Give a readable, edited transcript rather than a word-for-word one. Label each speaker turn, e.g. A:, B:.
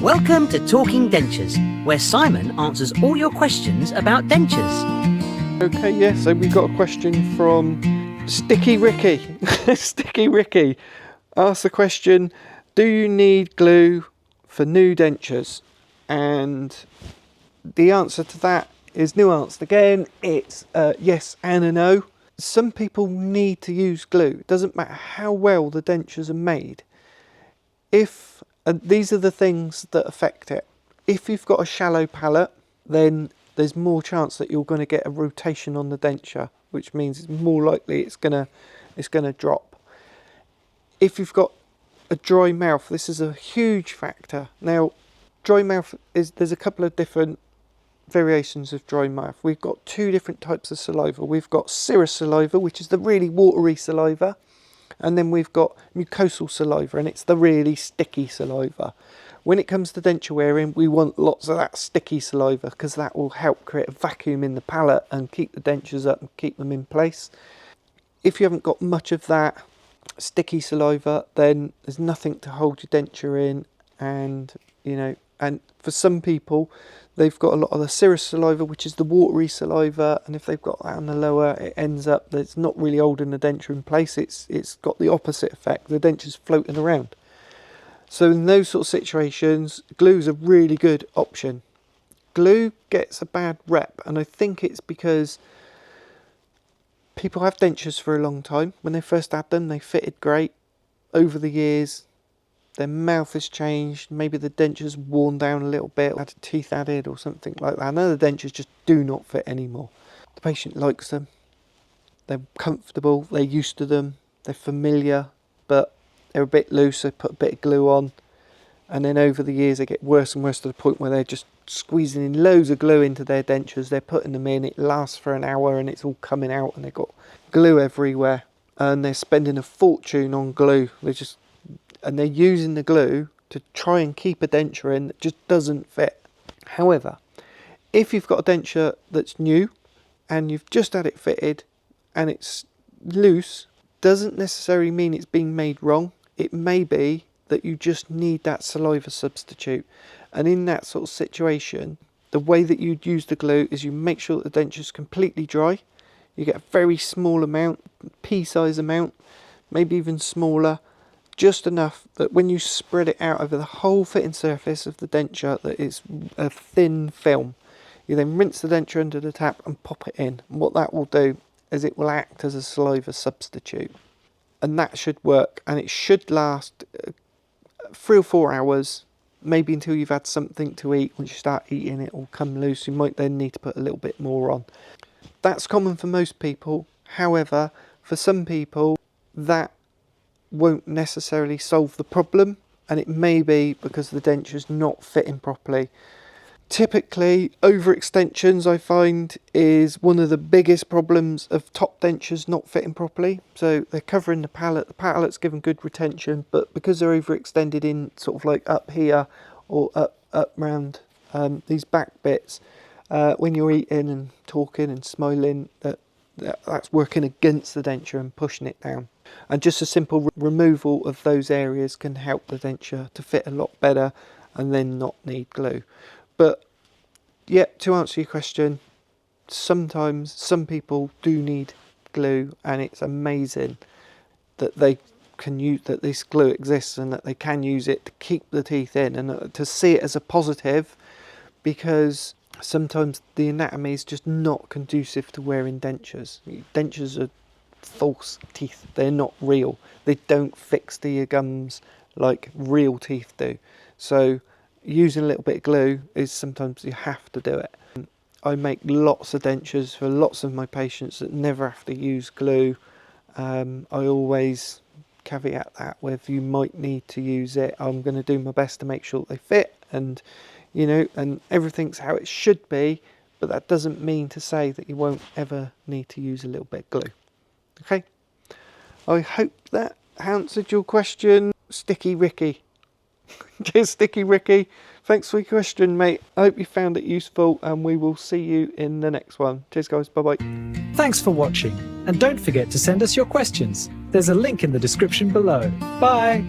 A: Welcome to Talking Dentures, where Simon answers all your questions about dentures.
B: Okay, yeah, so we got a question from Sticky Ricky. Sticky Ricky asked the question, do you need glue for new dentures? And the answer to that is nuanced again. It's yes and a no. Some people need to use glue. It doesn't matter how well the dentures are made. And these are the things that affect it. If you've got a shallow palate, then there's more chance that you're going to get a rotation on the denture, which means it's more likely it's going to drop. If you've got a dry mouth, this is a huge factor. Now, dry mouth there's a couple of different variations of dry mouth. We've got two different types of saliva. We've got serous saliva, which is the really watery saliva, and then we've got mucosal saliva, and it's the really sticky saliva. When it comes to denture wearing, we want lots of that sticky saliva because that will help create a vacuum in the palate and keep the dentures up and keep them in place. If you haven't got much of that sticky saliva, then there's nothing to hold your denture in, and for some people they've got a lot of the serous saliva, which is the watery saliva, and if they've got that on the lower, it ends up that it's not really holding the denture in place. It's got the opposite effect. The denture's floating around. So in those sort of situations, glue is a really good option. Glue gets a bad rep, and I think it's because people have dentures for a long time. When they first had them, they fitted great. Over the years, their mouth has changed, maybe the denture's worn down a little bit, had teeth added or something like that. Now the dentures just do not fit anymore. The patient likes them, they're comfortable, they're used to them, they're familiar, but they're a bit loose, they put a bit of glue on, and then over the years they get worse and worse to the point where they're just squeezing in loads of glue into their dentures. They're putting them in, it lasts for an hour and it's all coming out, and they've got glue everywhere, and they're spending a fortune on glue. And they're using the glue to try and keep a denture in that just doesn't fit. However, if you've got a denture that's new and you've just had it fitted and it's loose, doesn't necessarily mean it's being made wrong. It may be that you just need that saliva substitute. And in that sort of situation, the way that you'd use the glue is you make sure that the denture is completely dry. You get a very small amount, pea-size amount, maybe even smaller, just enough that when you spread it out over the whole fitting surface of the denture, that it's a thin film. You then rinse the denture under the tap and pop it in. And what that will do is it will act as a saliva substitute. And that should work, and it should last 3 or 4 hours, maybe until you've had something to eat. Once you start eating, it will come loose. You might then need to put a little bit more on. That's common for most people. However, for some people, that won't necessarily solve the problem, and it may be because the denture's not fitting properly. Typically, overextensions, I find, is one of the biggest problems of top dentures not fitting properly. So they're covering the palate's given good retention, but because they're overextended in sort of like up here or up round these back bits, when you're eating and talking and smiling, that's working against the denture and pushing it down. And just a simple removal of those areas can help the denture to fit a lot better and then not need glue. But yeah, to answer your question, sometimes some people do need glue, and it's amazing that they can use that this glue exists and that they can use it to keep the teeth in, and to see it as a positive, because sometimes the anatomy is just not conducive to wearing dentures. Dentures are false teeth, they're not real. They don't fix to your gums like real teeth do. So using a little bit of glue is sometimes you have to do it. I make lots of dentures for lots of my patients that never have to use glue. I always caveat that with you might need to use it. I'm going to do my best to make sure they fit, and and everything's how it should be, but that doesn't mean to say that you won't ever need to use a little bit of glue. Okay, I hope that answered your question, Sticky Ricky. Cheers, Sticky Ricky. Thanks for your question, mate. I hope you found it useful, and we will see you in the next one. Cheers, guys. Bye-bye.
C: Thanks for watching, and don't forget to send us your questions. There's a link in the description below. Bye!